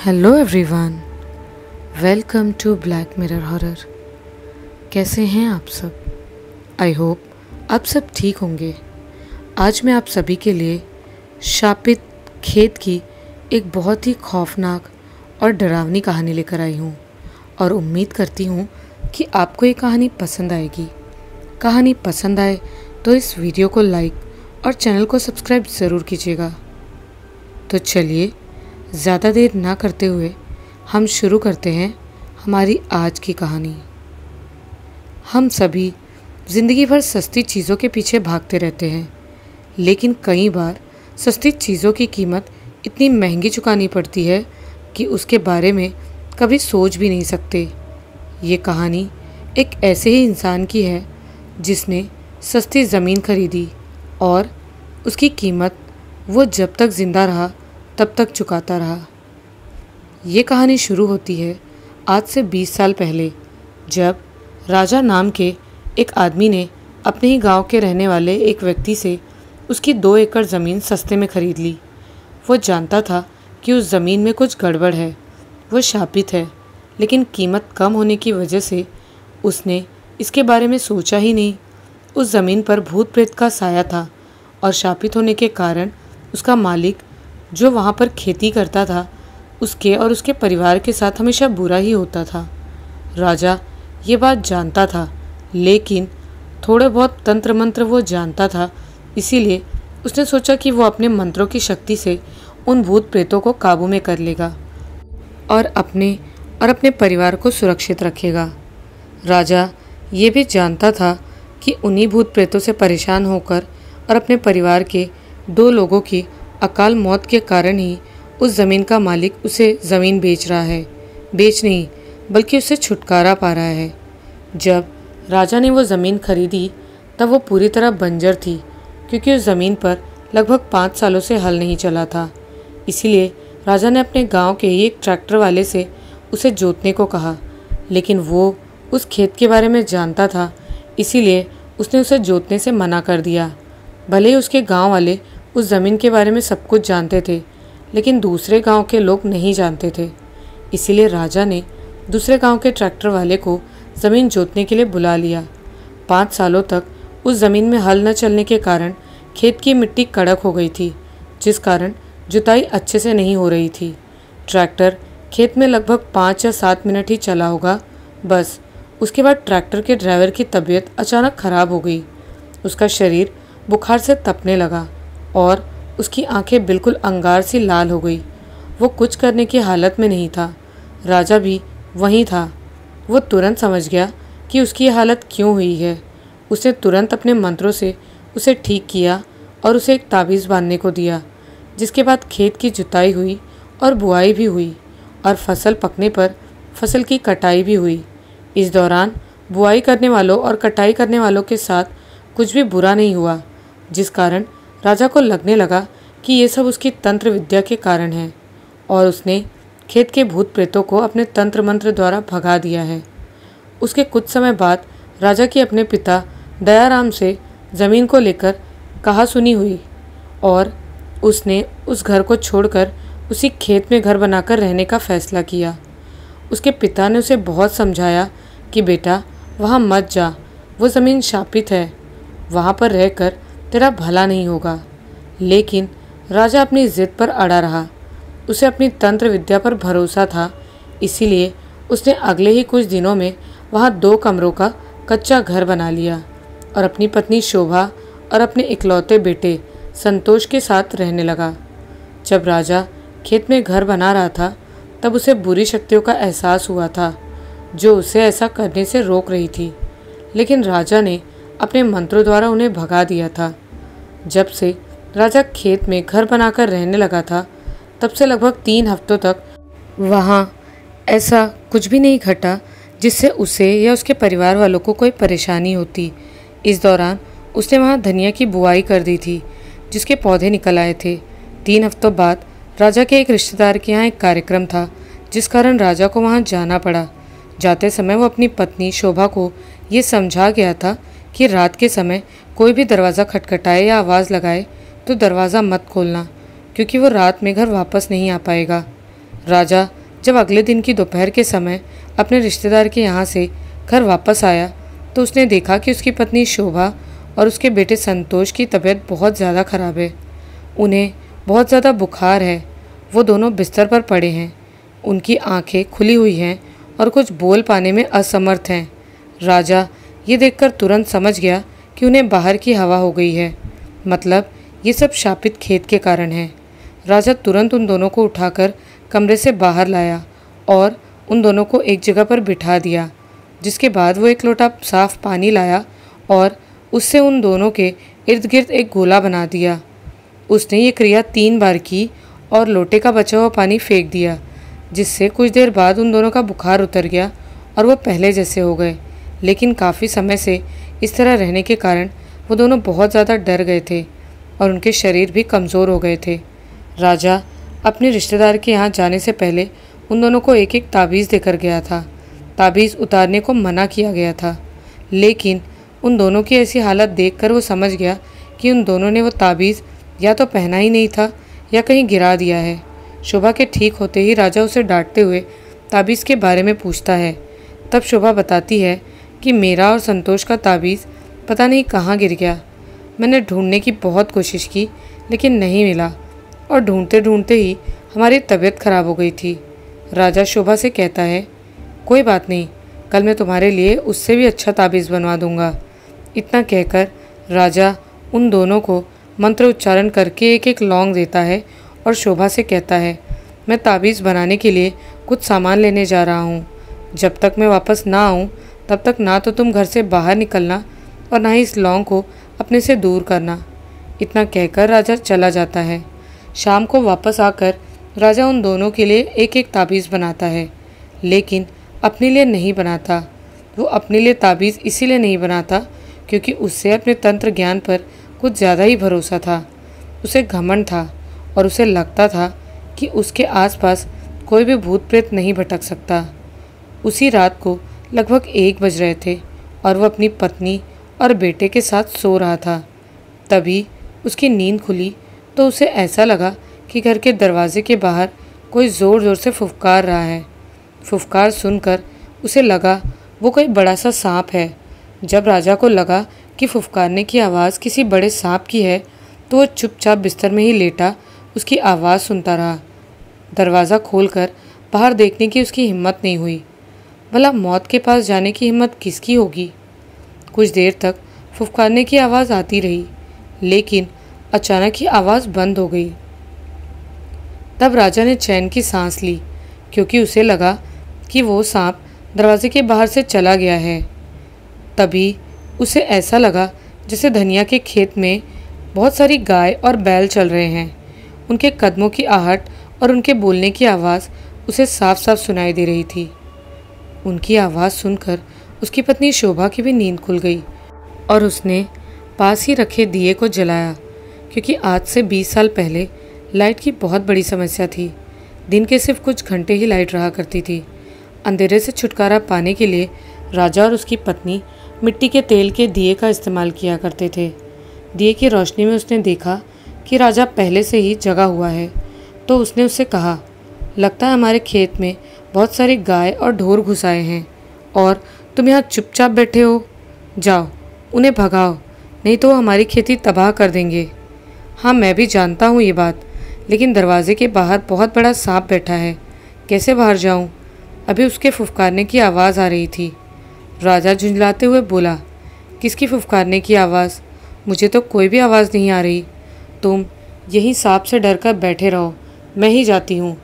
Hello everyone, welcome to Black Mirror horror. कैसे हैं आप सब? आई होप आप सब ठीक होंगे। आज मैं आप सभी के लिए शापित खेत की एक बहुत ही खौफनाक और डरावनी कहानी लेकर आई हूँ और उम्मीद करती हूँ कि आपको ये कहानी पसंद आएगी। कहानी पसंद आए तो इस वीडियो को लाइक और चैनल को सब्सक्राइब ज़रूर कीजिएगा। तो चलिए ज़्यादा देर ना करते हुए हम शुरू करते हैं हमारी आज की कहानी। हम सभी ज़िंदगी भर सस्ती चीज़ों के पीछे भागते रहते हैं, लेकिन कई बार सस्ती चीज़ों की कीमत इतनी महंगी चुकानी पड़ती है कि उसके बारे में कभी सोच भी नहीं सकते। ये कहानी एक ऐसे ही इंसान की है जिसने सस्ती ज़मीन खरीदी और उसकी कीमत वो जब तक ज़िंदा रहा तब तक चुकाता रहा। ये कहानी शुरू होती है आज से 20 साल पहले, जब राजा नाम के एक आदमी ने अपने ही गांव के रहने वाले एक व्यक्ति से उसकी 2 एकड़ ज़मीन सस्ते में खरीद ली। वो जानता था कि उस ज़मीन में कुछ गड़बड़ है, वो शापित है, लेकिन कीमत कम होने की वजह से उसने इसके बारे में सोचा ही नहीं। उस ज़मीन पर भूत प्रेत का साया था और शापित होने के कारण उसका मालिक जो वहाँ पर खेती करता था उसके और उसके परिवार के साथ हमेशा बुरा ही होता था। राजा ये बात जानता था, लेकिन थोड़े बहुत तंत्र मंत्र वो जानता था, इसीलिए उसने सोचा कि वो अपने मंत्रों की शक्ति से उन भूत प्रेतों को काबू में कर लेगा और अपने परिवार को सुरक्षित रखेगा। राजा ये भी जानता था कि उन्हीं भूत प्रेतों से परेशान होकर और अपने परिवार के 2 लोगों की अकाल मौत के कारण ही उस ज़मीन का मालिक उसे ज़मीन बेच रहा है। बेच नहीं बल्कि उससे छुटकारा पा रहा है। जब राजा ने वो ज़मीन खरीदी तब वो पूरी तरह बंजर थी, क्योंकि उस ज़मीन पर लगभग 5 सालों से हल नहीं चला था। इसीलिए राजा ने अपने गांव के ही एक ट्रैक्टर वाले से उसे जोतने को कहा, लेकिन वो उस खेत के बारे में जानता था, इसीलिए उसने उसे जोतने से मना कर दिया। भले ही उसके गाँव वाले उस ज़मीन के बारे में सब कुछ जानते थे, लेकिन दूसरे गांव के लोग नहीं जानते थे। इसीलिए राजा ने दूसरे गांव के ट्रैक्टर वाले को ज़मीन जोतने के लिए बुला लिया। 5 सालों तक उस ज़मीन में हल न चलने के कारण खेत की मिट्टी कड़क हो गई थी, जिस कारण जुताई अच्छे से नहीं हो रही थी। ट्रैक्टर खेत में लगभग 5 या 7 मिनट ही चला होगा, बस उसके बाद ट्रैक्टर के ड्राइवर की तबीयत अचानक ख़राब हो गई। उसका शरीर बुखार से तपने लगा और उसकी आंखें बिल्कुल अंगार सी लाल हो गई। वो कुछ करने की हालत में नहीं था। राजा भी वहीं था। वो तुरंत समझ गया कि उसकी हालत क्यों हुई है। उसने तुरंत अपने मंत्रों से उसे ठीक किया और उसे एक ताबीज़ बांधने को दिया, जिसके बाद खेत की जुताई हुई और बुआई भी हुई और फसल पकने पर फसल की कटाई भी हुई। इस दौरान बुआई करने वालों और कटाई करने वालों के साथ कुछ भी बुरा नहीं हुआ, जिस कारण राजा को लगने लगा कि ये सब उसकी तंत्र विद्या के कारण है और उसने खेत के भूत प्रेतों को अपने तंत्र मंत्र द्वारा भगा दिया है। उसके कुछ समय बाद राजा की अपने पिता दयाराम से ज़मीन को लेकर कहा सुनी हुई और उसने उस घर को छोड़कर उसी खेत में घर बनाकर रहने का फैसला किया। उसके पिता ने उसे बहुत समझाया कि बेटा वहाँ मत जा, वो ज़मीन शापित है, वहाँ पर रहकर तेरा भला नहीं होगा। लेकिन राजा अपनी ज़िद पर अड़ा रहा। उसे अपनी तंत्र विद्या पर भरोसा था, इसीलिए उसने अगले ही कुछ दिनों में वहाँ 2 कमरों का कच्चा घर बना लिया और अपनी पत्नी शोभा और अपने इकलौते बेटे संतोष के साथ रहने लगा। जब राजा खेत में घर बना रहा था तब उसे बुरी शक्तियों का एहसास हुआ था, जो उसे ऐसा करने से रोक रही थी, लेकिन राजा ने अपने मंत्रों द्वारा उन्हें भगा दिया था। जब से राजा खेत में घर बनाकर रहने लगा था, तब से लगभग 3 हफ्तों तक वहाँ ऐसा कुछ भी नहीं घटा जिससे उसे या उसके परिवार वालों को कोई परेशानी होती। इस दौरान उसने वहाँ धनिया की बुआई कर दी थी, जिसके पौधे निकल आए थे। 3 हफ्तों बाद राजा के एक रिश्तेदार के यहाँ एक कार्यक्रम था, जिस कारण राजा को वहाँ जाना पड़ा। जाते समय वो अपनी पत्नी शोभा को ये समझा गया था कि रात के समय कोई भी दरवाज़ा खटखटाए या आवाज़ लगाए तो दरवाज़ा मत खोलना, क्योंकि वो रात में घर वापस नहीं आ पाएगा। राजा जब अगले दिन की दोपहर के समय अपने रिश्तेदार के यहाँ से घर वापस आया तो उसने देखा कि उसकी पत्नी शोभा और उसके बेटे संतोष की तबीयत बहुत ज़्यादा खराब है। उन्हें बहुत ज़्यादा बुखार है। वो दोनों बिस्तर पर पड़े हैं। उनकी आंखें खुली हुई हैं और कुछ बोल पाने में असमर्थ हैं। राजा ये देखकर तुरंत समझ गया कि उन्हें बाहर की हवा हो गई है, मतलब ये सब शापित खेत के कारण है। राजा तुरंत उन दोनों को उठाकर कमरे से बाहर लाया और उन दोनों को एक जगह पर बिठा दिया, जिसके बाद वो एक लोटा साफ पानी लाया और उससे उन दोनों के इर्द गिर्द एक गोला बना दिया। उसने ये क्रिया 3 बार की और लोटे का बचा हुआ पानी फेंक दिया, जिससे कुछ देर बाद उन दोनों का बुखार उतर गया और वो पहले जैसे हो गए। लेकिन काफ़ी समय से इस तरह रहने के कारण वो दोनों बहुत ज़्यादा डर गए थे और उनके शरीर भी कमज़ोर हो गए थे। राजा अपने रिश्तेदार के यहाँ जाने से पहले उन दोनों को एक एक ताबीज़ देकर गया था। ताबीज़ उतारने को मना किया गया था, लेकिन उन दोनों की ऐसी हालत देखकर वो समझ गया कि उन दोनों ने वो ताबीज़ या तो पहना ही नहीं था या कहीं गिरा दिया है। शोभा के ठीक होते ही राजा उसे डांटते हुए ताबीज़ के बारे में पूछता है। तब शोभा बताती है कि मेरा और संतोष का ताबीज़ पता नहीं कहाँ गिर गया। मैंने ढूंढने की बहुत कोशिश की लेकिन नहीं मिला और ढूंढते ढूंढते ही हमारी तबीयत खराब हो गई थी। राजा शोभा से कहता है, कोई बात नहीं, कल मैं तुम्हारे लिए उससे भी अच्छा ताबीज़ बनवा दूंगा। इतना कहकर राजा उन दोनों को मंत्र उच्चारण करके एक एक लौंग देता है और शोभा से कहता है, मैं ताबीज़ बनाने के लिए कुछ सामान लेने जा रहा हूँ। जब तक मैं वापस ना आऊँ तब तक ना तो तुम घर से बाहर निकलना और ना ही इस लौंग को अपने से दूर करना। इतना कहकर राजा चला जाता है। शाम को वापस आकर राजा उन दोनों के लिए एक एक ताबीज़ बनाता है, लेकिन अपने लिए नहीं बनाता। वो अपने लिए ताबीज़ इसीलिए नहीं बनाता क्योंकि उससे अपने तंत्र ज्ञान पर कुछ ज़्यादा ही भरोसा था। उसे घमंड था और उसे लगता था कि उसके आसपास कोई भी भूत प्रेत नहीं भटक सकता। उसी रात को लगभग 1 बज रहे थे और वह अपनी पत्नी और बेटे के साथ सो रहा था। तभी उसकी नींद खुली तो उसे ऐसा लगा कि घर के दरवाजे के बाहर कोई ज़ोर ज़ोर से फुफकार रहा है। फुफकार सुनकर उसे लगा वो कोई बड़ा सा सांप है। जब राजा को लगा कि फुफकारने की आवाज़ किसी बड़े सांप की है तो वो चुपचाप बिस्तर में ही लेटा उसकी आवाज़ सुनता रहा। दरवाज़ा खोलकर बाहर देखने की उसकी हिम्मत नहीं हुई। भला मौत के पास जाने की हिम्मत किसकी होगी। कुछ देर तक फुफकारने की आवाज़ आती रही, लेकिन अचानक ही आवाज़ बंद हो गई। तब राजा ने चैन की सांस ली क्योंकि उसे लगा कि वो सांप दरवाजे के बाहर से चला गया है। तभी उसे ऐसा लगा जैसे धनिया के खेत में बहुत सारी गाय और बैल चल रहे हैं। उनके कदमों की आहट और उनके बोलने की आवाज़ उसे साफ साफ सुनाई दे रही थी। उनकी आवाज़ सुनकर उसकी पत्नी शोभा की भी नींद खुल गई और उसने पास ही रखे दिए को जलाया, क्योंकि आज से 20 साल पहले लाइट की बहुत बड़ी समस्या थी। दिन के सिर्फ कुछ घंटे ही लाइट रहा करती थी। अंधेरे से छुटकारा पाने के लिए राजा और उसकी पत्नी मिट्टी के तेल के दिए का इस्तेमाल किया करते थे। दिए की रोशनी में उसने देखा कि राजा पहले से ही जगा हुआ है, तो उसने उससे कहा, लगता है हमारे खेत में बहुत सारी गाय और ढोर घुस आए हैं और तुम यहाँ चुपचाप बैठे हो। जाओ उन्हें भगाओ, नहीं तो वो हमारी खेती तबाह कर देंगे। हाँ, मैं भी जानता हूँ ये बात, लेकिन दरवाजे के बाहर बहुत बड़ा सांप बैठा है, कैसे बाहर जाऊँ। अभी उसके फुफकारने की आवाज़ आ रही थी। राजा झुंझलाते हुए बोला, किसकी फुफकारने की आवाज़? मुझे तो कोई भी आवाज़ नहीं आ रही। तुम यहीं सांप से डर कर बैठे रहो, मैं ही जाती हूँ,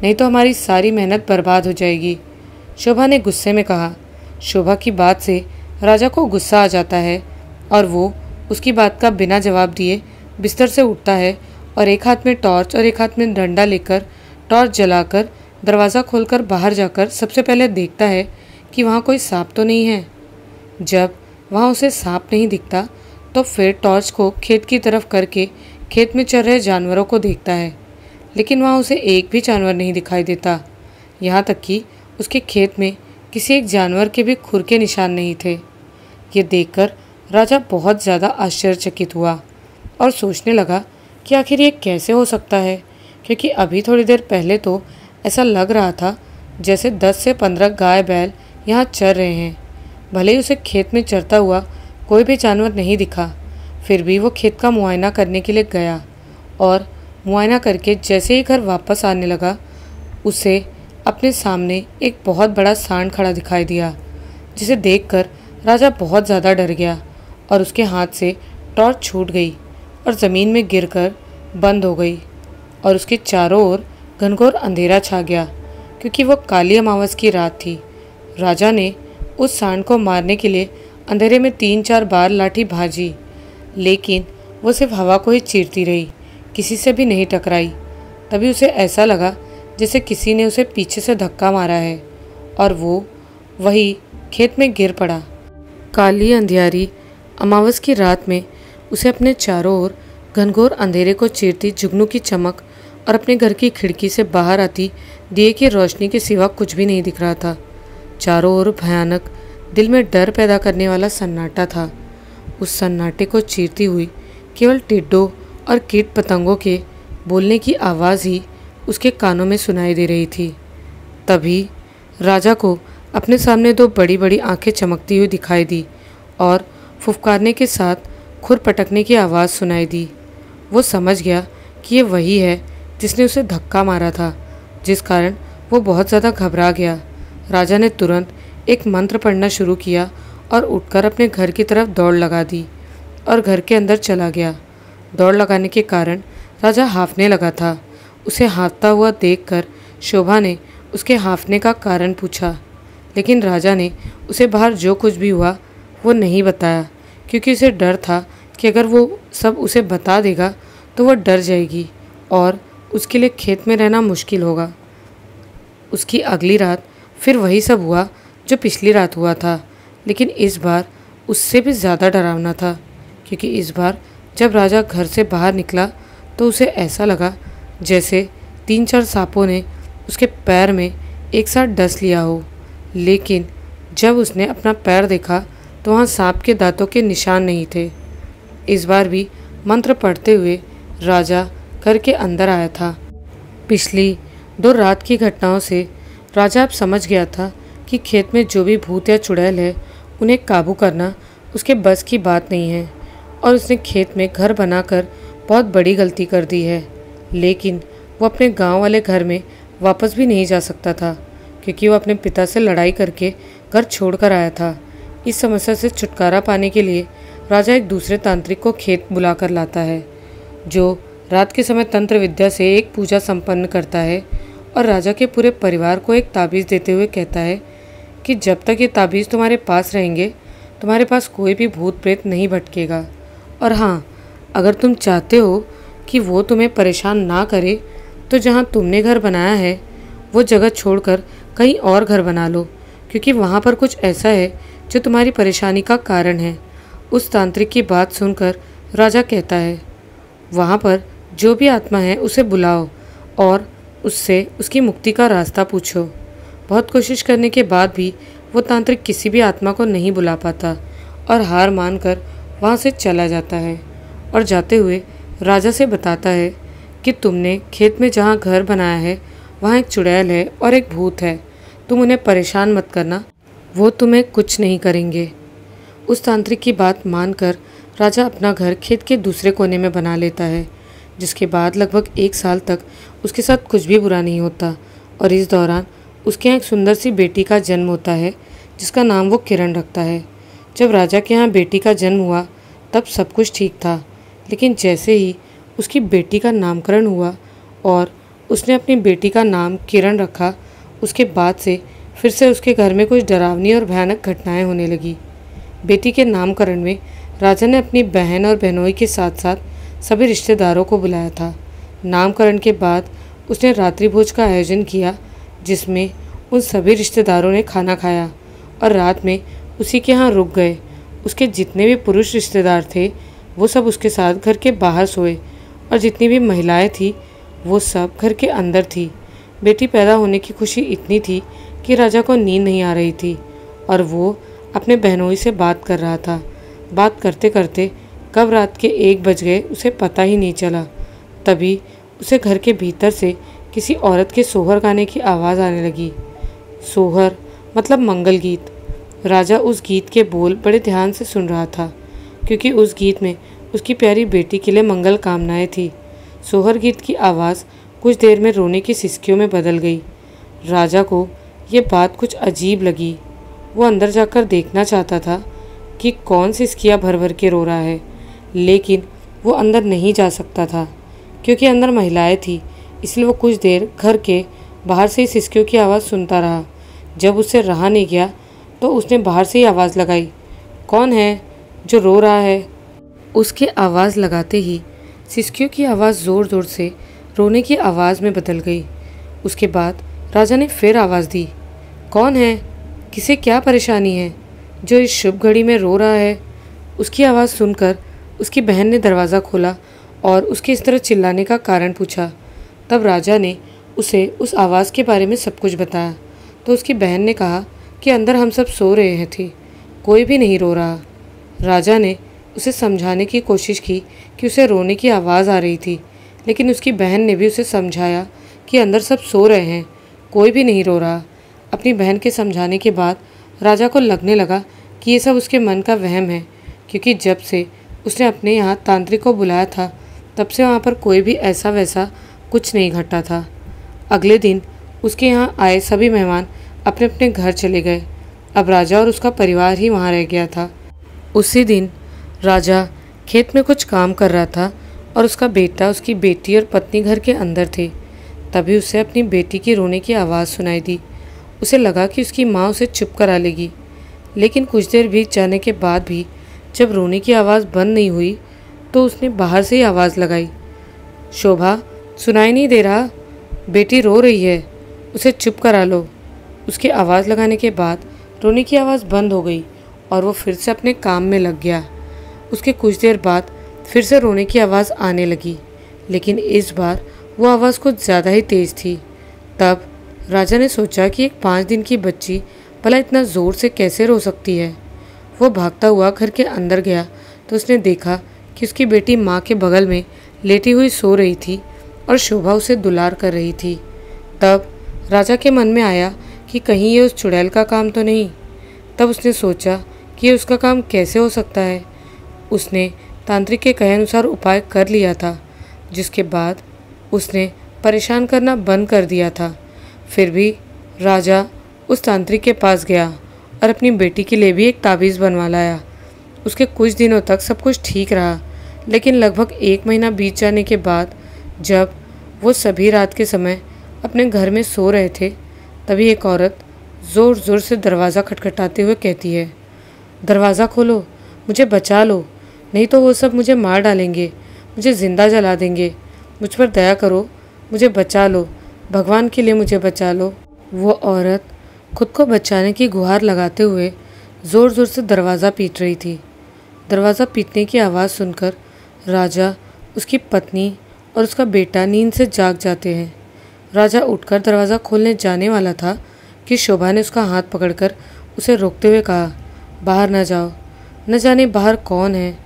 नहीं तो हमारी सारी मेहनत बर्बाद हो जाएगी। शोभा ने गुस्से में कहा। शोभा की बात से राजा को गुस्सा आ जाता है और वो उसकी बात का बिना जवाब दिए बिस्तर से उठता है और एक हाथ में टॉर्च और एक हाथ में डंडा लेकर टॉर्च जलाकर दरवाज़ा खोलकर बाहर जाकर सबसे पहले देखता है कि वहाँ कोई सांप तो नहीं है। जब वहाँ उसे सांप नहीं दिखता तो फिर टॉर्च को खेत की तरफ करके खेत में चल रहे जानवरों को देखता है, लेकिन वहाँ उसे एक भी जानवर नहीं दिखाई देता। यहाँ तक कि उसके खेत में किसी एक जानवर के भी खुर के निशान नहीं थे। ये देखकर राजा बहुत ज़्यादा आश्चर्यचकित हुआ और सोचने लगा कि आखिर ये कैसे हो सकता है, क्योंकि अभी थोड़ी देर पहले तो ऐसा लग रहा था जैसे 10 से 15 गाय बैल यहाँ चर रहे हैं। भले ही उसे खेत में चरता हुआ कोई भी जानवर नहीं दिखा, फिर भी वो खेत का मुआयना करने के लिए गया और मुआयना करके जैसे ही घर वापस आने लगा, उसे अपने सामने एक बहुत बड़ा सांड खड़ा दिखाई दिया, जिसे देखकर राजा बहुत ज़्यादा डर गया और उसके हाथ से टॉर्च छूट गई और ज़मीन में गिरकर बंद हो गई और उसके चारों ओर घनघोर अंधेरा छा गया, क्योंकि वह काली अमावस की रात थी। राजा ने उस सांड को मारने के लिए अंधेरे में 3-4 बार लाठी भाजी, लेकिन वो सिर्फ हवा को ही चीरती रही, किसी से भी नहीं टकराई। तभी उसे ऐसा लगा जैसे किसी ने उसे पीछे से धक्का मारा है और वो वही खेत में गिर पड़ा। काली अंधियारी अमावस की रात में उसे अपने चारों ओर घनघोर अंधेरे को चीरती जुगनू की चमक और अपने घर की खिड़की से बाहर आती दिए की रोशनी के सिवा कुछ भी नहीं दिख रहा था। चारों ओर भयानक, दिल में डर पैदा करने वाला सन्नाटा था। उस सन्नाटे को चीरती हुई केवल टिड्डों और कीट पतंगों के बोलने की आवाज़ ही उसके कानों में सुनाई दे रही थी। तभी राजा को अपने सामने 2 बड़ी बड़ी आंखें चमकती हुई दिखाई दी और फुफकारने के साथ खुर पटकने की आवाज़ सुनाई दी। वो समझ गया कि ये वही है जिसने उसे धक्का मारा था, जिस कारण वो बहुत ज़्यादा घबरा गया। राजा ने तुरंत एक मंत्र पढ़ना शुरू किया और उठकर अपने घर की तरफ दौड़ लगा दी और घर के अंदर चला गया। दौड़ लगाने के कारण राजा हाँफने लगा था। उसे हाँफता हुआ देखकर शोभा ने उसके हाँफने का कारण पूछा, लेकिन राजा ने उसे बाहर जो कुछ भी हुआ वो नहीं बताया, क्योंकि उसे डर था कि अगर वो सब उसे बता देगा तो वह डर जाएगी और उसके लिए खेत में रहना मुश्किल होगा। उसकी अगली रात फिर वही सब हुआ जो पिछली रात हुआ था, लेकिन इस बार उससे भी ज़्यादा डरावना था, क्योंकि इस बार जब राजा घर से बाहर निकला तो उसे ऐसा लगा जैसे 3-4 सांपों ने उसके पैर में एक साथ डस लिया हो। लेकिन जब उसने अपना पैर देखा तो वहाँ सांप के दांतों के निशान नहीं थे। इस बार भी मंत्र पढ़ते हुए राजा घर के अंदर आया था। पिछली 2 रात की घटनाओं से राजा अब समझ गया था कि खेत में जो भी भूत या चुड़ैल है, उन्हें काबू करना उसके बस की बात नहीं है और उसने खेत में घर बनाकर बहुत बड़ी गलती कर दी है। लेकिन वो अपने गांव वाले घर में वापस भी नहीं जा सकता था, क्योंकि वो अपने पिता से लड़ाई करके घर छोड़कर आया था। इस समस्या से छुटकारा पाने के लिए राजा एक दूसरे तांत्रिक को खेत बुलाकर लाता है, जो रात के समय तंत्र विद्या से एक पूजा संपन्न करता है और राजा के पूरे परिवार को एक ताबीज़ देते हुए कहता है कि जब तक ये ताबीज़ तुम्हारे पास रहेंगे, तुम्हारे पास कोई भी भूत प्रेत नहीं भटकेगा। और हाँ, अगर तुम चाहते हो कि वो तुम्हें परेशान ना करे, तो जहाँ तुमने घर बनाया है वो जगह छोड़कर कहीं और घर बना लो, क्योंकि वहाँ पर कुछ ऐसा है जो तुम्हारी परेशानी का कारण है। उस तांत्रिक की बात सुनकर राजा कहता है, वहाँ पर जो भी आत्मा है उसे बुलाओ और उससे उसकी मुक्ति का रास्ता पूछो। बहुत कोशिश करने के बाद भी वो तांत्रिक किसी भी आत्मा को नहीं बुला पाता और हार मानकर वहाँ से चला जाता है और जाते हुए राजा से बताता है कि तुमने खेत में जहाँ घर बनाया है वहाँ एक चुड़ैल है और एक भूत है। तुम उन्हें परेशान मत करना, वो तुम्हें कुछ नहीं करेंगे। उस तांत्रिक की बात मानकर राजा अपना घर खेत के दूसरे कोने में बना लेता है, जिसके बाद लगभग 1 साल तक उसके साथ कुछ भी बुरा नहीं होता और इस दौरान उसके यहाँ एक सुंदर सी बेटी का जन्म होता है, जिसका नाम वो किरण रखता है। जब राजा के यहाँ बेटी का जन्म हुआ तब सब कुछ ठीक था, लेकिन जैसे ही उसकी बेटी का नामकरण हुआ और उसने अपनी बेटी का नाम किरण रखा, उसके बाद से फिर से उसके घर में कुछ डरावनी और भयानक घटनाएं होने लगी। बेटी के नामकरण में राजा ने अपनी बहन और बहनोई के साथ साथ सभी रिश्तेदारों को बुलाया था। नामकरण के बाद उसने रात्रि भोज का आयोजन किया, जिसमें उन सभी रिश्तेदारों ने खाना खाया और रात में उसी के यहाँ रुक गए। उसके जितने भी पुरुष रिश्तेदार थे वो सब उसके साथ घर के बाहर सोए और जितनी भी महिलाएं थी वो सब घर के अंदर थी। बेटी पैदा होने की खुशी इतनी थी कि राजा को नींद नहीं आ रही थी और वो अपने बहनोई से बात कर रहा था। बात करते करते कब रात के 1 बज गए उसे पता ही नहीं चला। तभी उसे घर के भीतर से किसी औरत के सोहर गाने की आवाज़ आने लगी। सोहर मतलब मंगल गीत। राजा उस गीत के बोल बड़े ध्यान से सुन रहा था, क्योंकि उस गीत में उसकी प्यारी बेटी के लिए मंगल कामनाएं थी। सोहर गीत की आवाज़ कुछ देर में रोने की सिसकियों में बदल गई। राजा को ये बात कुछ अजीब लगी। वो अंदर जाकर देखना चाहता था कि कौन सिसकियाँ भर भर के रो रहा है, लेकिन वो अंदर नहीं जा सकता था क्योंकि अंदर महिलाएं थी। इसलिए वो कुछ देर घर के बाहर से ही सिसकियों की आवाज़ सुनता रहा। जब उससे रहा नहीं गया तो उसने बाहर से ही आवाज़ लगाई, कौन है जो रो रहा है? उसके आवाज़ लगाते ही सिसकियों की आवाज़ ज़ोर ज़ोर से रोने की आवाज़ में बदल गई। उसके बाद राजा ने फिर आवाज़ दी, कौन है? किसे क्या परेशानी है जो इस शुभ घड़ी में रो रहा है? उसकी आवाज़ सुनकर उसकी बहन ने दरवाज़ा खोला और उसके इस तरह चिल्लाने का कारण पूछा। तब राजा ने उसे उस आवाज़ के बारे में सब कुछ बताया। तो उसकी बहन ने कहा कि अंदर हम सब सो रहे थे, कोई भी नहीं रो रहा। राजा ने उसे समझाने की कोशिश की कि उसे रोने की आवाज़ आ रही थी, लेकिन उसकी बहन ने भी उसे समझाया कि अंदर सब सो रहे हैं, कोई भी नहीं रो रहा। अपनी बहन के समझाने के बाद राजा को लगने लगा कि ये सब उसके मन का वहम है, क्योंकि जब से उसने अपने यहाँ तांत्रिक को बुलाया था तब से वहाँ पर कोई भी ऐसा वैसा कुछ नहीं घटा था। अगले दिन उसके यहाँ आए सभी मेहमान अपने अपने घर चले गए। अब राजा और उसका परिवार ही वहाँ रह गया था। उसी दिन राजा खेत में कुछ काम कर रहा था और उसका बेटा, उसकी बेटी और पत्नी घर के अंदर थे। तभी उसे अपनी बेटी की रोने की आवाज़ सुनाई दी। उसे लगा कि उसकी माँ उसे चुप करा लेगी, लेकिन कुछ देर बीत जाने के बाद भी जब रोने की आवाज़ बंद नहीं हुई तो उसने बाहर से ही आवाज़ लगाई, शोभा, सुनाई नहीं दे रहा? बेटी रो रही है, उसे चुप करा लो। उसकी आवाज़ लगाने के बाद रोने की आवाज़ बंद हो गई और वो फिर से अपने काम में लग गया। उसके कुछ देर बाद फिर से रोने की आवाज़ आने लगी, लेकिन इस बार वो आवाज़ कुछ ज़्यादा ही तेज़ थी। तब राजा ने सोचा कि एक 5 दिन की बच्ची भला इतना ज़ोर से कैसे रो सकती है। वो भागता हुआ घर के अंदर गया तो उसने देखा कि उसकी बेटी माँ के बगल में लेटी हुई सो रही थी और शोभा उसे दुलार कर रही थी। तब राजा के मन में आया कि कहीं ये उस चुड़ैल का काम तो नहीं। तब उसने सोचा कि ये उसका काम कैसे हो सकता है। उसने तांत्रिक के कहे अनुसार उपाय कर लिया था, जिसके बाद उसने परेशान करना बंद कर दिया था। फिर भी राजा उस तांत्रिक के पास गया और अपनी बेटी के लिए भी एक ताबीज़ बनवा लाया। उसके कुछ दिनों तक सब कुछ ठीक रहा, लेकिन लगभग 1 महीना बीत जाने के बाद जब वो सभी रात के समय अपने घर में सो रहे थे, तभी एक औरत ज़ोर ज़ोर से दरवाज़ा खटखटाते हुए कहती है, दरवाज़ा खोलो, मुझे बचा लो, नहीं तो वो सब मुझे मार डालेंगे, मुझे ज़िंदा जला देंगे। मुझ पर दया करो, मुझे बचा लो, भगवान के लिए मुझे बचा लो। वो औरत खुद को बचाने की गुहार लगाते हुए ज़ोर ज़ोर से दरवाज़ा पीट रही थी। दरवाज़ा पीटने की आवाज़ सुनकर राजा, उसकी पत्नी और उसका बेटा नींद से जाग जाते हैं। राजा उठकर दरवाज़ा खोलने जाने वाला था कि शोभा ने उसका हाथ पकड़कर उसे रोकते हुए कहा, बाहर न जाओ, न जाने बाहर कौन है।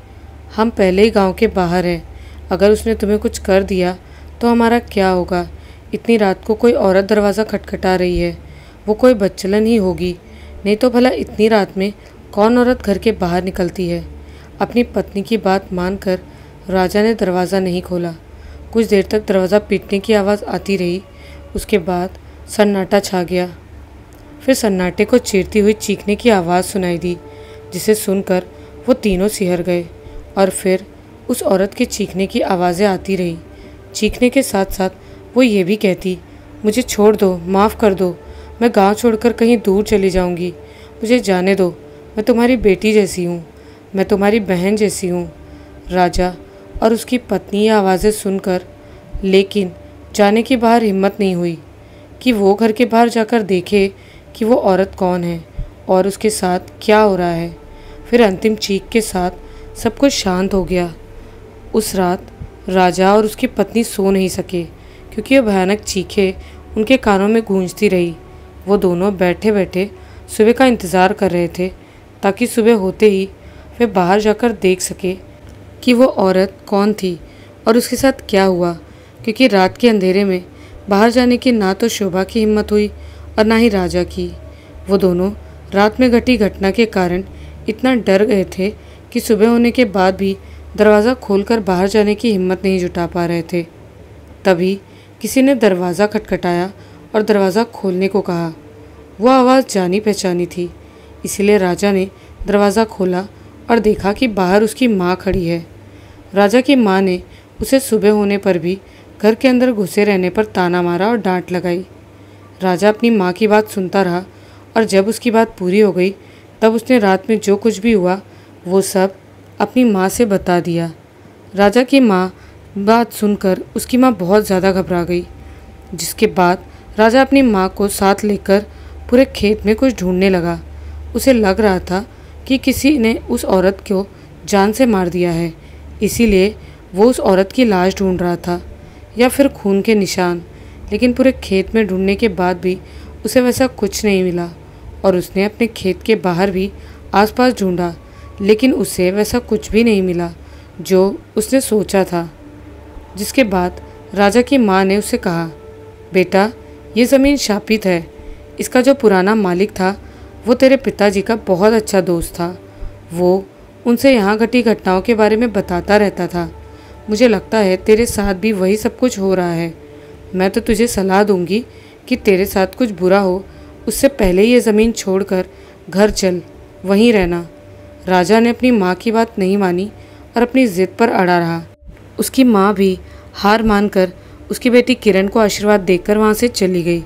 हम पहले ही गांव के बाहर हैं, अगर उसने तुम्हें कुछ कर दिया तो हमारा क्या होगा? इतनी रात को कोई औरत दरवाज़ा खटखटा रही है, वो कोई बच्चलन ही होगी, नहीं तो भला इतनी रात में कौन औरत घर के बाहर निकलती है। अपनी पत्नी की बात मानकर राजा ने दरवाज़ा नहीं खोला। कुछ देर तक दरवाज़ा पीटने की आवाज़ आती रही। उसके बाद सन्नाटा छा गया। फिर सन्नाटे को चीरती हुई चीखने की आवाज़ सुनाई दी, जिसे सुनकर वो तीनों सिहर गए। और फिर उस औरत के चीखने की आवाज़ें आती रही। चीखने के साथ साथ वो ये भी कहती, मुझे छोड़ दो, माफ़ कर दो, मैं गांव छोड़कर कहीं दूर चली जाऊंगी, मुझे जाने दो, मैं तुम्हारी बेटी जैसी हूँ, मैं तुम्हारी बहन जैसी हूँ। राजा और उसकी पत्नी ये आवाज़ें सुनकर लेकिन जाने के बाहर हिम्मत नहीं हुई कि वो घर के बाहर जाकर देखे कि वो औरत कौन है और उसके साथ क्या हो रहा है। फिर अंतिम चीख के साथ सब कुछ शांत हो गया। उस रात राजा और उसकी पत्नी सो नहीं सके, क्योंकि ये भयानक चीखें उनके कानों में गूंजती रही। वो दोनों बैठे बैठे सुबह का इंतज़ार कर रहे थे, ताकि सुबह होते ही वे बाहर जाकर देख सके कि वो औरत कौन थी और उसके साथ क्या हुआ, क्योंकि रात के अंधेरे में बाहर जाने की ना तो शोभा की हिम्मत हुई और ना ही राजा की। वो दोनों रात में घटी घटना के कारण इतना डर गए थे कि सुबह होने के बाद भी दरवाज़ा खोलकर बाहर जाने की हिम्मत नहीं जुटा पा रहे थे। तभी किसी ने दरवाज़ा खटखटाया और दरवाज़ा खोलने को कहा। वो आवाज़ जानी पहचानी थी, इसीलिए राजा ने दरवाज़ा खोला और देखा कि बाहर उसकी माँ खड़ी है। राजा की माँ ने उसे सुबह होने पर भी घर के अंदर घुसे रहने पर ताना मारा और डांट लगाई। राजा अपनी माँ की बात सुनता रहा और जब उसकी बात पूरी हो गई तब उसने रात में जो कुछ भी हुआ वो सब अपनी माँ से बता दिया। राजा की माँ बात सुनकर उसकी माँ बहुत ज़्यादा घबरा गई, जिसके बाद राजा अपनी माँ को साथ लेकर पूरे खेत में कुछ ढूंढने लगा। उसे लग रहा था कि किसी ने उस औरत को जान से मार दिया है, इसीलिए वो उस औरत की लाश ढूंढ रहा था या फिर खून के निशान। लेकिन पूरे खेत में ढूंढने के बाद भी उसे वैसा कुछ नहीं मिला और उसने अपने खेत के बाहर भी आसपास ढूंढा, लेकिन उसे वैसा कुछ भी नहीं मिला जो उसने सोचा था। जिसके बाद राजा की माँ ने उससे कहा, बेटा ये ज़मीन शापित है। इसका जो पुराना मालिक था वो तेरे पिताजी का बहुत अच्छा दोस्त था। वो उनसे यहाँ घटी घटनाओं के बारे में बताता रहता था। मुझे लगता है तेरे साथ भी वही सब कुछ हो रहा है। मैं तो तुझे सलाह दूंगी कि तेरे साथ कुछ बुरा हो उससे पहले ये ज़मीन छोड़कर घर चल, वहीं रहना। राजा ने अपनी माँ की बात नहीं मानी और अपनी ज़िद पर अड़ा रहा। उसकी माँ भी हार मानकर उसकी बेटी किरण को आशीर्वाद देकर वहाँ से चली गई।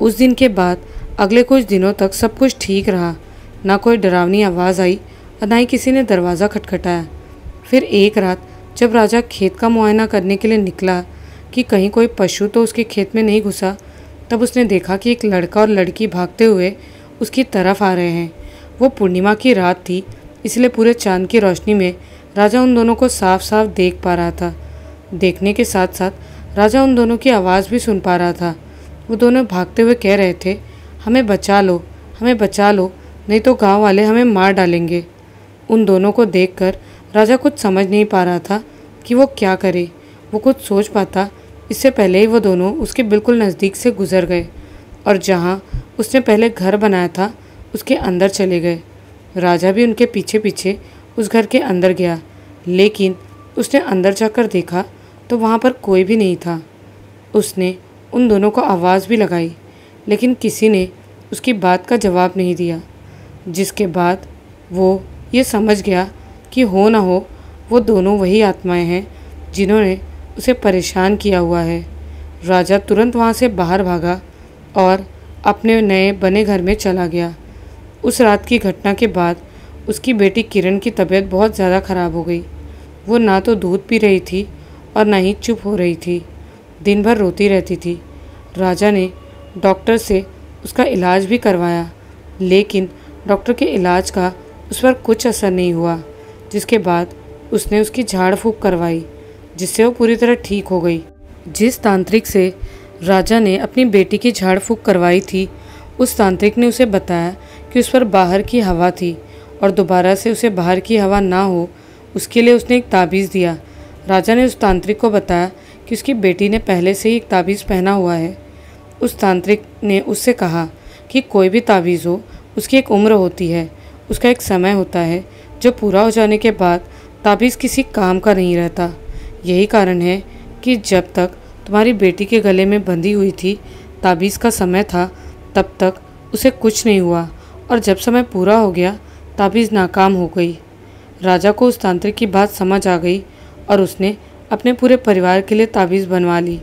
उस दिन के बाद अगले कुछ दिनों तक सब कुछ ठीक रहा। ना कोई डरावनी आवाज़ आई और ना ही किसी ने दरवाज़ा खटखटाया। फिर एक रात जब राजा खेत का मुआयना करने के लिए निकला कि कहीं कोई पशु तो उसके खेत में नहीं घुसा, तब उसने देखा कि एक लड़का और लड़की भागते हुए उसकी तरफ आ रहे हैं। वो पूर्णिमा की रात थी, इसलिए पूरे चांद की रोशनी में राजा उन दोनों को साफ साफ देख पा रहा था। देखने के साथ साथ राजा उन दोनों की आवाज़ भी सुन पा रहा था। वो दोनों भागते हुए कह रहे थे, हमें बचा लो, हमें बचा लो, नहीं तो गांव वाले हमें मार डालेंगे। उन दोनों को देखकर राजा कुछ समझ नहीं पा रहा था कि वो क्या करे। वो कुछ सोच पाता इससे पहले ही वो दोनों उसके बिल्कुल नज़दीक से गुजर गए और जहाँ उसने पहले घर बनाया था उसके अंदर चले गए। राजा भी उनके पीछे पीछे उस घर के अंदर गया, लेकिन उसने अंदर जाकर देखा तो वहाँ पर कोई भी नहीं था। उसने उन दोनों को आवाज़ भी लगाई, लेकिन किसी ने उसकी बात का जवाब नहीं दिया। जिसके बाद वो ये समझ गया कि हो ना हो वो दोनों वही आत्माएं हैं जिन्होंने उसे परेशान किया हुआ है। राजा तुरंत वहाँ से बाहर भागा और अपने नए बने घर में चला गया। उस रात की घटना के बाद उसकी बेटी किरण की तबीयत बहुत ज़्यादा ख़राब हो गई। वो ना तो दूध पी रही थी और ना ही चुप हो रही थी, दिन भर रोती रहती थी। राजा ने डॉक्टर से उसका इलाज भी करवाया, लेकिन डॉक्टर के इलाज का उस पर कुछ असर नहीं हुआ। जिसके बाद उसने उसकी झाड़ फूँक करवाई, जिससे वो पूरी तरह ठीक हो गई। जिस तांत्रिक से राजा ने अपनी बेटी की झाड़ फूँक करवाई थी, उस तांत्रिक ने उसे बताया कि उस पर बाहर की हवा थी और दोबारा से उसे बाहर की हवा ना हो उसके लिए उसने एक ताबीज़ दिया। राजा ने उस तांत्रिक को बताया कि उसकी बेटी ने पहले से ही एक ताबीज़ पहना हुआ है। उस तांत्रिक ने उससे कहा कि कोई भी ताबीज़ हो उसकी एक उम्र होती है, उसका एक समय होता है जो पूरा हो जाने के बाद ताबीज़ किसी काम का नहीं रहता। यही कारण है कि जब तक तुम्हारी बेटी के गले में बंधी हुई थी ताबीज़ का समय था, तब तक उसे कुछ नहीं हुआ और जब समय पूरा हो गया ताबीज़ नाकाम हो गई। राजा को उस तांत्रिक की बात समझ आ गई और उसने अपने पूरे परिवार के लिए ताबीज़ बनवा ली।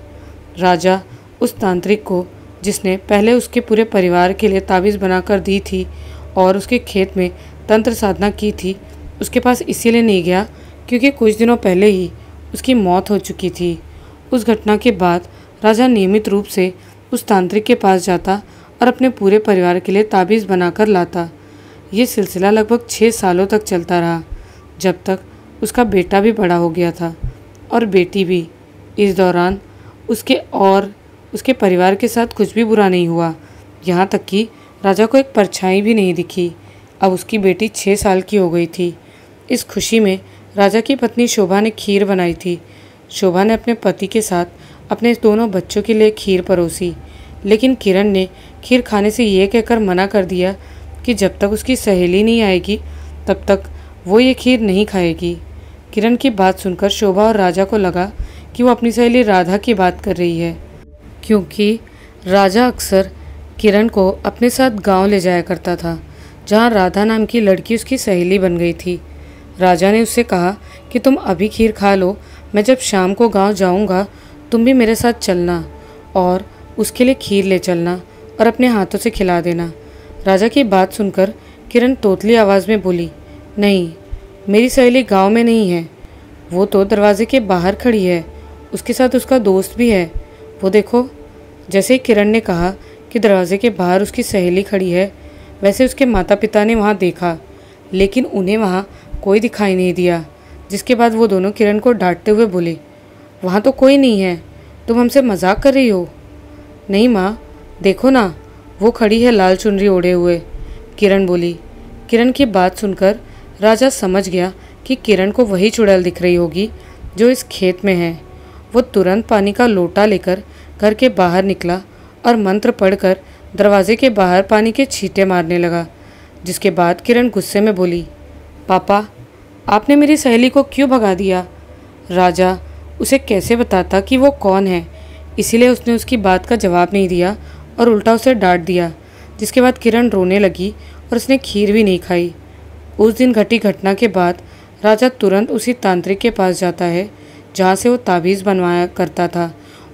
राजा उस तांत्रिक को, जिसने पहले उसके पूरे परिवार के लिए ताबीज़ बनाकर दी थी और उसके खेत में तंत्र साधना की थी, उसके पास इसीलिए नहीं गया क्योंकि कुछ दिनों पहले ही उसकी मौत हो चुकी थी। उस घटना के बाद राजा नियमित रूप से उस तांत्रिक के पास जाता और अपने पूरे परिवार के लिए ताबीज़ बनाकर लाता। ये सिलसिला लगभग 6 सालों तक चलता रहा, जब तक उसका बेटा भी बड़ा हो गया था और बेटी भी। इस दौरान उसके और उसके परिवार के साथ कुछ भी बुरा नहीं हुआ, यहाँ तक कि राजा को एक परछाई भी नहीं दिखी। अब उसकी बेटी 6 साल की हो गई थी। इस खुशी में राजा की पत्नी शोभा ने खीर बनाई थी। शोभा ने अपने पति के साथ अपने दोनों बच्चों के लिए खीर परोसी, लेकिन किरण ने खीर खाने से ये कहकर मना कर दिया कि जब तक उसकी सहेली नहीं आएगी तब तक वो ये खीर नहीं खाएगी। किरण की बात सुनकर शोभा और राजा को लगा कि वो अपनी सहेली राधा की बात कर रही है, क्योंकि राजा अक्सर किरण को अपने साथ गांव ले जाया करता था, जहां राधा नाम की लड़की उसकी सहेली बन गई थी। राजा ने उससे कहा कि तुम अभी खीर खा लो, मैं जब शाम को गांव जाऊंगा तुम भी मेरे साथ चलना और उसके लिए खीर ले चलना और अपने हाथों से खिला देना। राजा की बात सुनकर किरण तोतली आवाज़ में बोली, नहीं, मेरी सहेली गांव में नहीं है, वो तो दरवाजे के बाहर खड़ी है, उसके साथ उसका दोस्त भी है, वो देखो। जैसे ही किरण ने कहा कि दरवाजे के बाहर उसकी सहेली खड़ी है, वैसे उसके माता पिता ने वहाँ देखा, लेकिन उन्हें वहाँ कोई दिखाई नहीं दिया। जिसके बाद वो दोनों किरण को डांटते हुए बोले, वहाँ तो कोई नहीं है, तुम हमसे मजाक कर रही हो। नहीं माँ, देखो ना, वो खड़ी है लाल चुनरी ओढ़े हुए, किरण बोली। किरण की बात सुनकर राजा समझ गया कि किरण को वही चुड़ैल दिख रही होगी जो इस खेत में है। वो तुरंत पानी का लोटा लेकर घर के बाहर निकला और मंत्र पढ़कर दरवाजे के बाहर पानी के छींटे मारने लगा। जिसके बाद किरण गुस्से में बोली, पापा, आपने मेरी सहेली को क्यों भगा दिया? राजा उसे कैसे बताता कि वो कौन है, इसीलिए उसने उसकी बात का जवाब नहीं दिया और उल्टा उसे डांट दिया। जिसके बाद किरण रोने लगी और उसने खीर भी नहीं खाई। उस दिन घटी घटना के बाद राजा तुरंत उसी तांत्रिक के पास जाता है जहाँ से वो ताबीज़ बनवाया करता था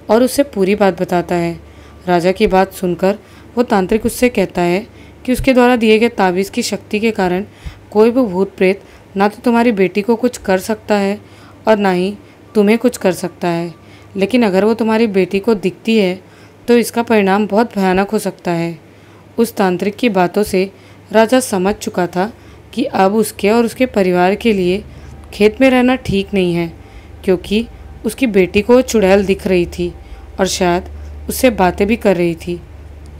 और उससे पूरी बात बताता है। राजा की बात सुनकर वो तांत्रिक उससे कहता है कि उसके द्वारा दिए गए ताबीज़ की शक्ति के कारण कोई भी भूत प्रेत ना तो तुम्हारी बेटी को कुछ कर सकता है और ना ही तुम्हें कुछ कर सकता है, लेकिन अगर वो तुम्हारी बेटी को दिखती है तो इसका परिणाम बहुत भयानक हो सकता है। उस तांत्रिक की बातों से राजा समझ चुका था कि अब उसके और उसके परिवार के लिए खेत में रहना ठीक नहीं है, क्योंकि उसकी बेटी को चुड़ैल दिख रही थी और शायद उससे बातें भी कर रही थी।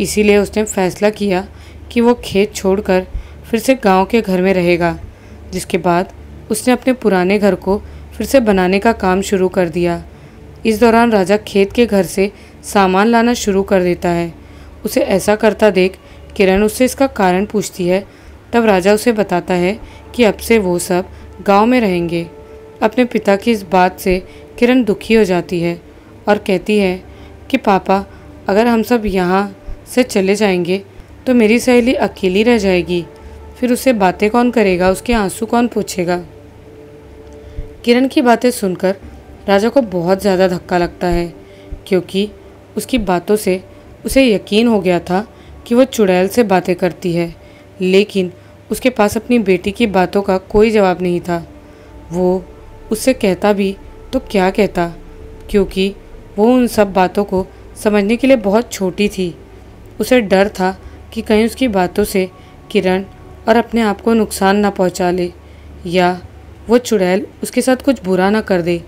इसीलिए उसने फैसला किया कि वो खेत छोड़कर फिर से गांव के घर में रहेगा। जिसके बाद उसने अपने पुराने घर को फिर से बनाने का काम शुरू कर दिया। इस दौरान राजा खेत के घर से सामान लाना शुरू कर देता है। उसे ऐसा करता देख किरण उससे इसका कारण पूछती है। तब राजा उसे बताता है कि अब से वो सब गांव में रहेंगे। अपने पिता की इस बात से किरण दुखी हो जाती है और कहती है कि पापा, अगर हम सब यहाँ से चले जाएंगे तो मेरी सहेली अकेली रह जाएगी, फिर उसे बातें कौन करेगा, उसके आंसू कौन पोंछेगा। किरण की बातें सुनकर राजा को बहुत ज़्यादा धक्का लगता है, क्योंकि उसकी बातों से उसे यकीन हो गया था कि वो चुड़ैल से बातें करती है, लेकिन उसके पास अपनी बेटी की बातों का कोई जवाब नहीं था। वो उससे कहता भी तो क्या कहता, क्योंकि वो उन सब बातों को समझने के लिए बहुत छोटी थी। उसे डर था कि कहीं उसकी बातों से किरण और अपने आप को नुकसान ना पहुंचा ले या वो चुड़ैल उसके साथ कुछ बुरा ना कर दे।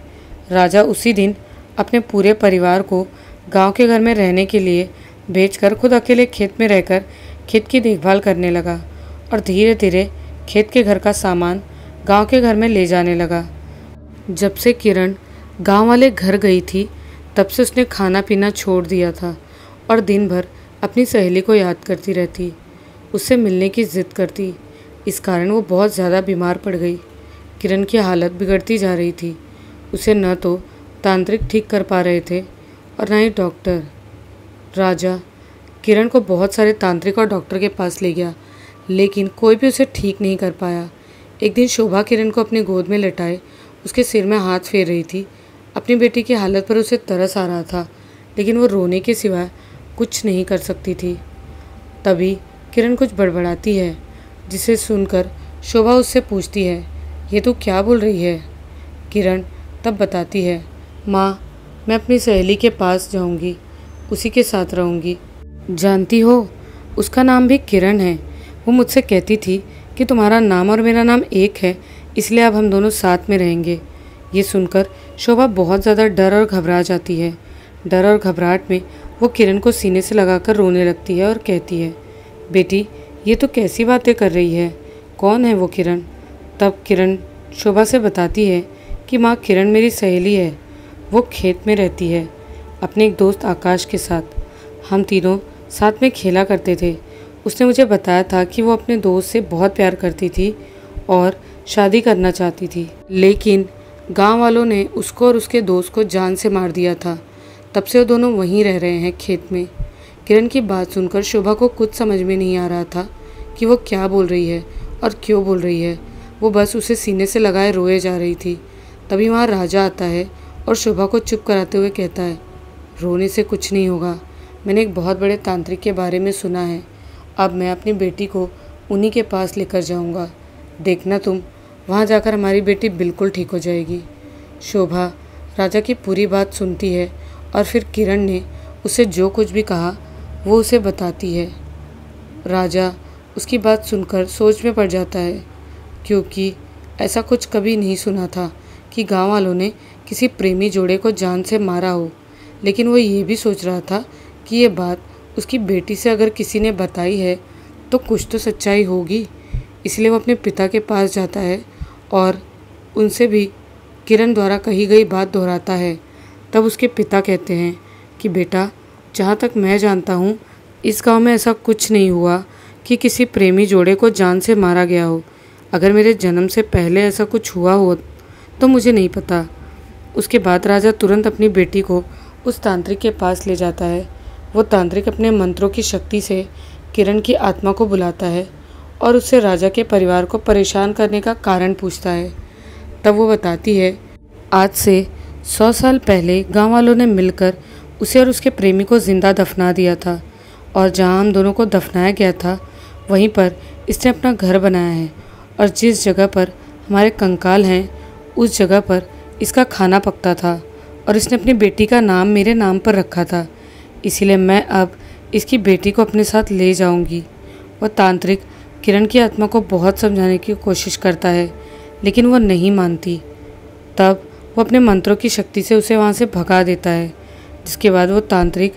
राजा उसी दिन अपने पूरे परिवार को गांव के घर में रहने के लिए भेजकर खुद अकेले खेत में रहकर खेत की देखभाल करने लगा और धीरे धीरे खेत के घर का सामान गांव के घर में ले जाने लगा। जब से किरण गांव वाले घर गई थी तब से उसने खाना पीना छोड़ दिया था और दिन भर अपनी सहेली को याद करती रहती, उससे मिलने की ज़िद करती। इस कारण वो बहुत ज़्यादा बीमार पड़ गई। किरण की हालत बिगड़ती जा रही थी। उसे न तो तांत्रिक ठीक कर पा रहे थे और न ही डॉक्टर। राजा किरण को बहुत सारे तांत्रिक और डॉक्टर के पास ले गया, लेकिन कोई भी उसे ठीक नहीं कर पाया। एक दिन शोभा किरण को अपनी गोद में लेटाए उसके सिर में हाथ फेर रही थी। अपनी बेटी की हालत पर उसे तरस आ रहा था, लेकिन वो रोने के सिवाय कुछ नहीं कर सकती थी। तभी किरण कुछ बड़बड़ाती है, जिसे सुनकर शोभा उससे पूछती है, ये तू क्या बोल रही है? किरण तब बताती है, माँ, मैं अपनी सहेली के पास जाऊंगी, उसी के साथ रहूंगी। जानती हो, उसका नाम भी किरण है। वो मुझसे कहती थी कि तुम्हारा नाम और मेरा नाम एक है, इसलिए अब हम दोनों साथ में रहेंगे। ये सुनकर शोभा बहुत ज़्यादा डर और घबरा जाती है। डर और घबराहट में वो किरण को सीने से लगाकर रोने लगती है और कहती है, बेटी, ये तो कैसी बातें कर रही है? कौन है वो किरण? तब किरण शोभा से बताती है कि माँ, किरण मेरी सहेली है, वो खेत में रहती है। अपने एक दोस्त आकाश के साथ। हम तीनों साथ में खेला करते थे। उसने मुझे बताया था कि वो अपने दोस्त से बहुत प्यार करती थी और शादी करना चाहती थी, लेकिन गांव वालों ने उसको और उसके दोस्त को जान से मार दिया था। तब से वो दोनों वहीं रह रहे हैं, खेत में। किरण की बात सुनकर शोभा को कुछ समझ में नहीं आ रहा था कि वो क्या बोल रही है और क्यों बोल रही है। वो बस उसे सीने से लगाए रोए जा रही थी। तभी वहाँ राजा आता है और शोभा को चुप कराते हुए कहता है, रोने से कुछ नहीं होगा। मैंने एक बहुत बड़े तांत्रिक के बारे में सुना है। अब मैं अपनी बेटी को उन्हीं के पास लेकर जाऊंगा। देखना तुम, वहाँ जाकर हमारी बेटी बिल्कुल ठीक हो जाएगी। शोभा राजा की पूरी बात सुनती है और फिर किरण ने उसे जो कुछ भी कहा वो उसे बताती है। राजा उसकी बात सुनकर सोच में पड़ जाता है, क्योंकि ऐसा कुछ कभी नहीं सुना था कि गांव वालों ने किसी प्रेमी जोड़े को जान से मारा हो। लेकिन वो ये भी सोच रहा था कि ये बात उसकी बेटी से अगर किसी ने बताई है तो कुछ तो सच्चाई होगी। इसलिए वो अपने पिता के पास जाता है और उनसे भी किरण द्वारा कही गई बात दोहराता है। तब उसके पिता कहते हैं कि बेटा, जहाँ तक मैं जानता हूँ इस गांव में ऐसा कुछ नहीं हुआ कि किसी प्रेमी जोड़े को जान से मारा गया हो। अगर मेरे जन्म से पहले ऐसा कुछ हुआ हो तो मुझे नहीं पता। उसके बाद राजा तुरंत अपनी बेटी को उस तांत्रिक के पास ले जाता है। वो तांत्रिक अपने मंत्रों की शक्ति से किरण की आत्मा को बुलाता है और उससे राजा के परिवार को परेशान करने का कारण पूछता है। तब वो बताती है, आज से 100 साल पहले गांव वालों ने मिलकर उसे और उसके प्रेमी को जिंदा दफना दिया था, और जहां हम दोनों को दफनाया गया था वहीं पर इसने अपना घर बनाया है, और जिस जगह पर हमारे कंकाल हैं उस जगह पर इसका खाना पकता था, और इसने अपनी बेटी का नाम मेरे नाम पर रखा था। इसीलिए मैं अब इसकी बेटी को अपने साथ ले जाऊंगी। वह तांत्रिक किरण की आत्मा को बहुत समझाने की कोशिश करता है, लेकिन वह नहीं मानती। तब वो अपने मंत्रों की शक्ति से उसे वहाँ से भगा देता है, जिसके बाद वो तांत्रिक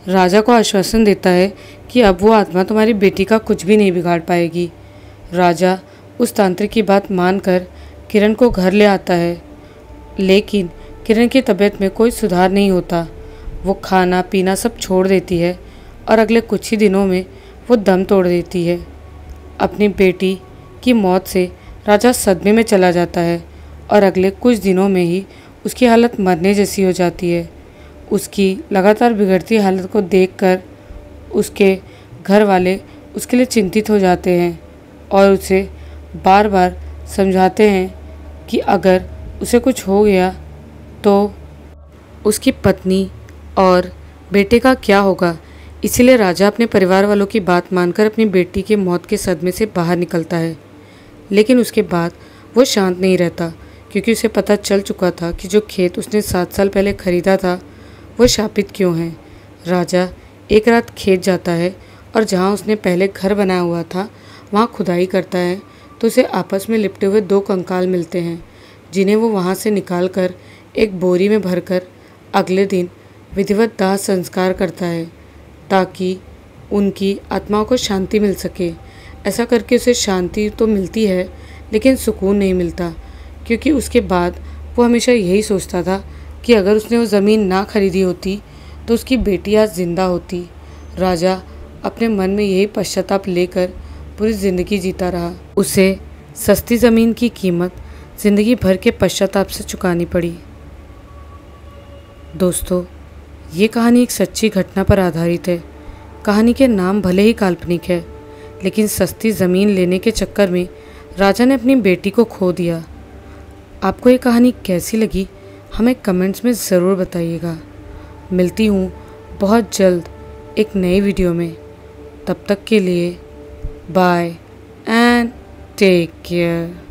राजा को आश्वासन देता है कि अब वो आत्मा तुम्हारी बेटी का कुछ भी नहीं बिगाड़ पाएगी। राजा उस तांत्रिक की बात मानकर किरण को घर ले आता है, लेकिन किरण की तबीयत में कोई सुधार नहीं होता। वो खाना पीना सब छोड़ देती है और अगले कुछ ही दिनों में वो दम तोड़ देती है। अपनी बेटी की मौत से राजा सदमे में चला जाता है और अगले कुछ दिनों में ही उसकी हालत मरने जैसी हो जाती है। उसकी लगातार बिगड़ती हालत को देखकर उसके घर वाले उसके लिए चिंतित हो जाते हैं और उसे बार बार समझाते हैं कि अगर उसे कुछ हो गया तो उसकी पत्नी और बेटे का क्या होगा। इसीलिए राजा अपने परिवार वालों की बात मानकर अपनी बेटी के मौत के सदमे से बाहर निकलता है। लेकिन उसके बाद वो शांत नहीं रहता, क्योंकि उसे पता चल चुका था कि जो खेत उसने 7 साल पहले खरीदा था वो शापित क्यों है। राजा एक रात खेत जाता है और जहाँ उसने पहले घर बनाया हुआ था वहाँ खुदाई करता है, तो उसे आपस में लिपटे हुए 2 कंकाल मिलते हैं, जिन्हें वो वहाँ से निकाल कर एक बोरी में भरकर अगले दिन विधिवत दाह संस्कार करता है, ताकि उनकी आत्माओं को शांति मिल सके। ऐसा करके उसे शांति तो मिलती है, लेकिन सुकून नहीं मिलता, क्योंकि उसके बाद वो हमेशा यही सोचता था कि अगर उसने वो ज़मीन ना खरीदी होती तो उसकी बेटी आज जिंदा होती। राजा अपने मन में यही पश्चाताप लेकर पूरी ज़िंदगी जीता रहा। उसे सस्ती ज़मीन की कीमत ज़िंदगी भर के पश्चाताप से चुकानी पड़ी। दोस्तों, ये कहानी एक सच्ची घटना पर आधारित है। कहानी के नाम भले ही काल्पनिक है, लेकिन सस्ती ज़मीन लेने के चक्कर में राजा ने अपनी बेटी को खो दिया। आपको ये कहानी कैसी लगी हमें कमेंट्स में ज़रूर बताइएगा। मिलती हूँ बहुत जल्द एक नई वीडियो में। तब तक के लिए बाय एंड टेक केयर।